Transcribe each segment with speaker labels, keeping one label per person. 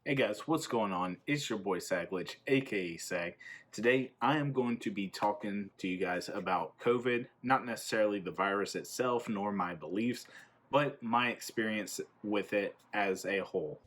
Speaker 1: Hey guys, what's going on? It's your boy Saglitch, aka Sag. Today I am going to be talking to you guys about COVID, not necessarily the virus itself nor my beliefs, but my experience with it as a whole.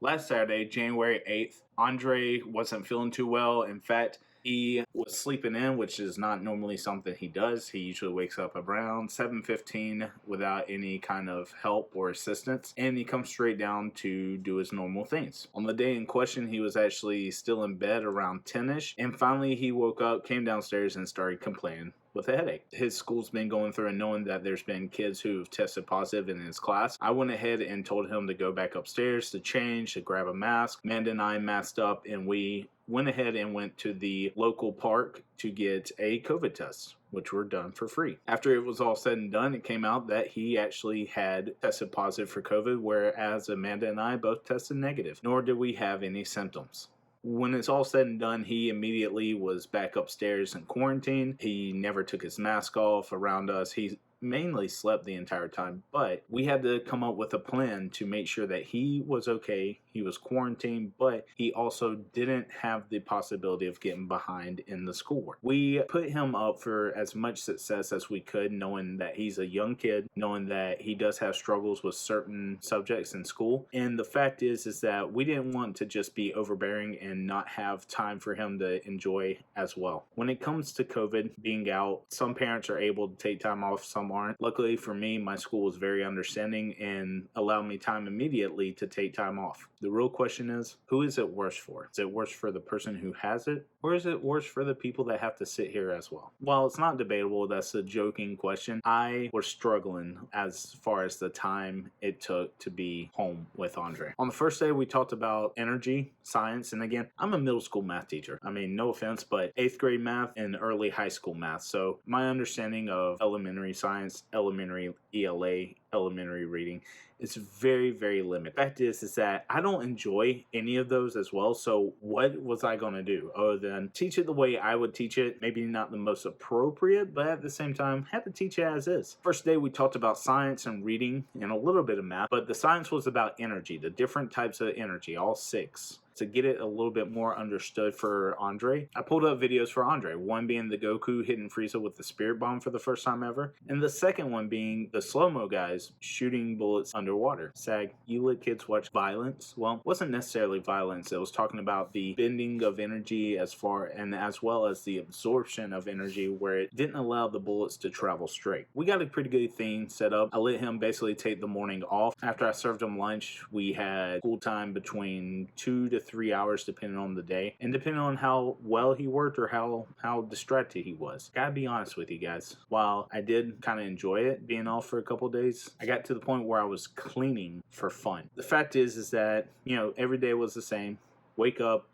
Speaker 1: Last Saturday, January 8th, Andre wasn't feeling too well. In fact, he was sleeping in, which is not normally something he does. He usually wakes up around 7:15 without any kind of help or assistance, and he comes straight down to do his normal things. On the day in question, he was actually still in bed around 10ish, and finally he woke up, came downstairs, and started complaining with a headache. His school's been going through and knowing that there's been kids who've tested positive in his class. I went ahead and told him to go back upstairs to change, to grab a mask. Amanda and I masked up and we went ahead and went to the local park to get a COVID test, which were done for free. After it was all said and done, it came out that he actually had tested positive for COVID, whereas Amanda and I both tested negative, nor did we have any symptoms. When it's all said and done, he immediately was back upstairs in quarantine. He never took his mask off around us. He mainly slept the entire time, but we had to come up with a plan to make sure that he was okay. He was quarantined, but he also didn't have the possibility of getting behind in the schoolwork. We put him up for as much success as we could, knowing that he's a young kid, knowing that he does have struggles with certain subjects in school. And the fact is that we didn't want to just be overbearing and not have time for him to enjoy as well. When it comes to COVID being out, some parents are able to take time off, some aren't. Luckily for me, my school was very understanding and allowed me time immediately to take time off. The real question is, who is it worse for? Is it worse for the person who has it, or is it worse for the people that have to sit here as well? While it's not debatable, that's a joking question. I was struggling as far as the time it took to be home with Andre. On the first day, we talked about energy, science, and again, I'm a middle school math teacher. I mean, no offense, but 8th grade math and early high school math. So my understanding of elementary science, elementary ELA, elementary reading, it's very, very limited. Fact is that I don't enjoy any of those as well. So what was I going to do other than teach it the way I would teach it? Maybe not the most appropriate, but at the same time, have to teach it as is. First day, we talked about science and reading and a little bit of math, but the science was about energy, the different types of energy, all 6. To get it a little bit more understood for Andre, I pulled up videos for Andre. One being the Goku hitting Frieza with the spirit bomb for the first time ever, and the second one being the Slo-Mo guys shooting bullets underwater. Sag, you let kids watch violence? Well, it wasn't necessarily violence. It was talking about the bending of energy as well as the absorption of energy, where it didn't allow the bullets to travel straight. We got a pretty good thing set up. I let him basically take the morning off. After I served him lunch, we had school time between 2 to 3 hours depending on the day and depending on how well he worked or how distracted he was. Gotta be honest with you guys, while I did kind of enjoy it being off for a couple days, I got to the point where I was cleaning for fun. The fact is that every day was the same. Wake up,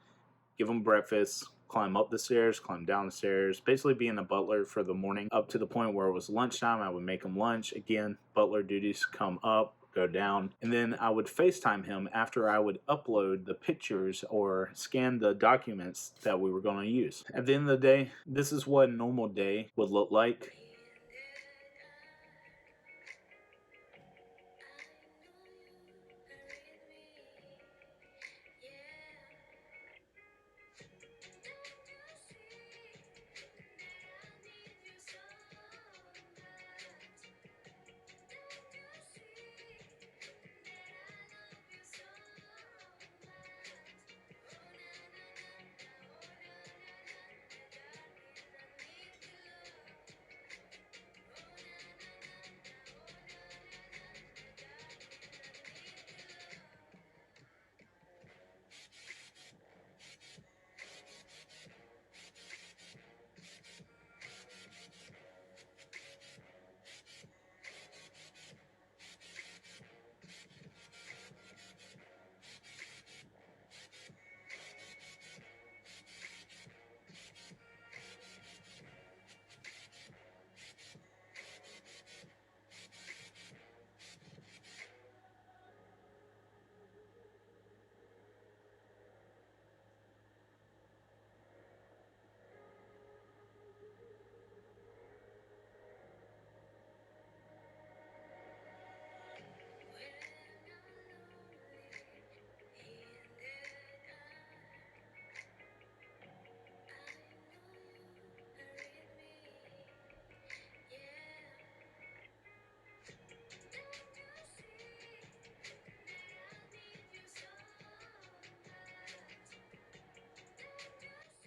Speaker 1: give him breakfast, climb up the stairs, climb down the stairs, basically being a butler for the morning up to the point where it was lunchtime. I would make him lunch. Again, butler duties, come up, go down, and then I would FaceTime him after I would upload the pictures or scan the documents that we were going to use. At the end of the day, this is what a normal day would look like.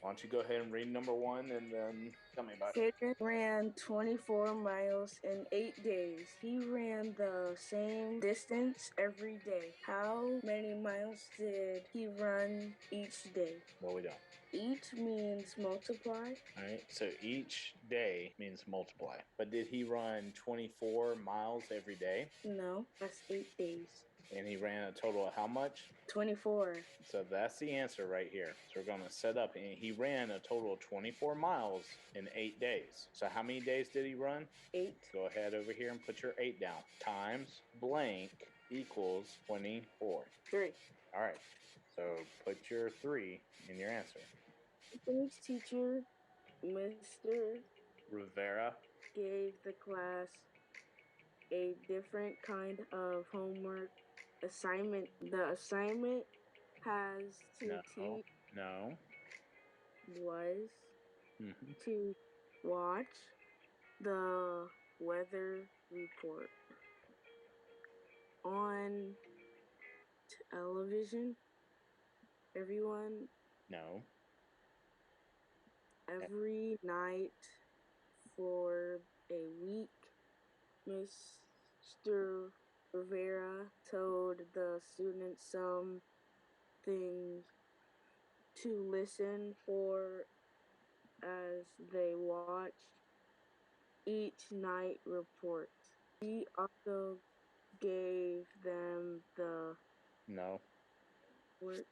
Speaker 1: Why don't you go ahead and read number one and then tell me about it.
Speaker 2: Hayden ran 24 miles in 8 days. He ran the same distance every day. How many miles did he run each day?
Speaker 1: Well, we don't.
Speaker 2: Each means multiply.
Speaker 1: All right, so each day means multiply. But did he run 24 miles every day?
Speaker 2: No, that's 8 days.
Speaker 1: And he ran a total of how much?
Speaker 2: 24.
Speaker 1: So that's the answer right here. So we're going to set up, and he ran a total of 24 miles in 8 days. So how many days did he run?
Speaker 2: 8.
Speaker 1: Go ahead over here and put your 8 down. Times blank equals 24.
Speaker 2: 3.
Speaker 1: All right. So put your 3 in your answer.
Speaker 2: English teacher, Mr.
Speaker 1: Rivera.
Speaker 2: gave the class a different kind of homework assignment. The assignment has to teach
Speaker 1: No.
Speaker 2: was to watch the weather report on television. Everyone,
Speaker 1: No.
Speaker 2: every night for a week, Mr. Rivera told the students some things to listen for as they watched each night report. He also gave them
Speaker 1: No.
Speaker 2: work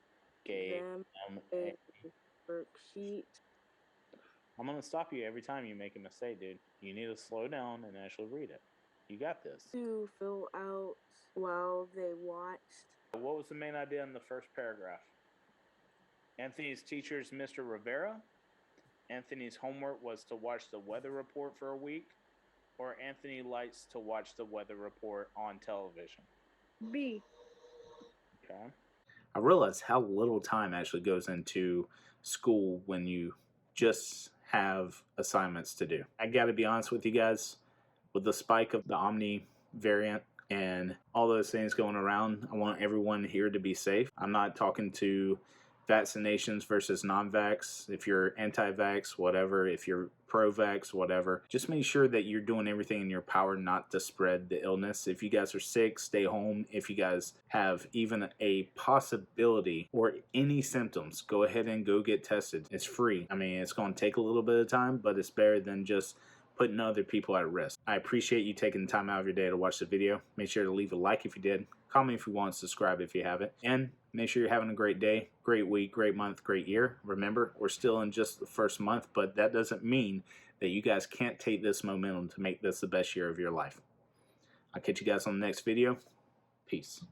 Speaker 1: Gave
Speaker 2: them
Speaker 1: them
Speaker 2: a
Speaker 1: a.
Speaker 2: worksheet
Speaker 1: I'm going to stop you every time you make a mistake, dude. You need to slow down and actually read it. You got this.
Speaker 2: to fill out while they watched.
Speaker 1: What was the main idea in the first paragraph? Anthony's teacher is Mr. Rivera. Anthony's homework was to watch the weather report for a week. Or Anthony likes to watch the weather report on television.
Speaker 2: B.
Speaker 1: Okay. I realize how little time actually goes into school when you just have assignments to do. I got to be honest with you guys, with the spike of the Omni variant and all those things going around, I want everyone here to be safe. I'm not talking to vaccinations versus non-vax. If you're anti-vax, whatever. If you're pro-vax, whatever. Just make sure that you're doing everything in your power not to spread the illness. If you guys are sick, stay home. If you guys have even a possibility or any symptoms, go ahead and go get tested. It's free. I mean, it's going to take a little bit of time, but it's better than just putting other people at risk. I appreciate you taking the time out of your day to watch the video. Make sure to leave a like if you did, comment if you want, subscribe if you haven't, and make sure you're having a great day, great week, great month, great year. Remember, we're still in just the first month, but that doesn't mean that you guys can't take this momentum to make this the best year of your life. I'll catch you guys on the next video. Peace.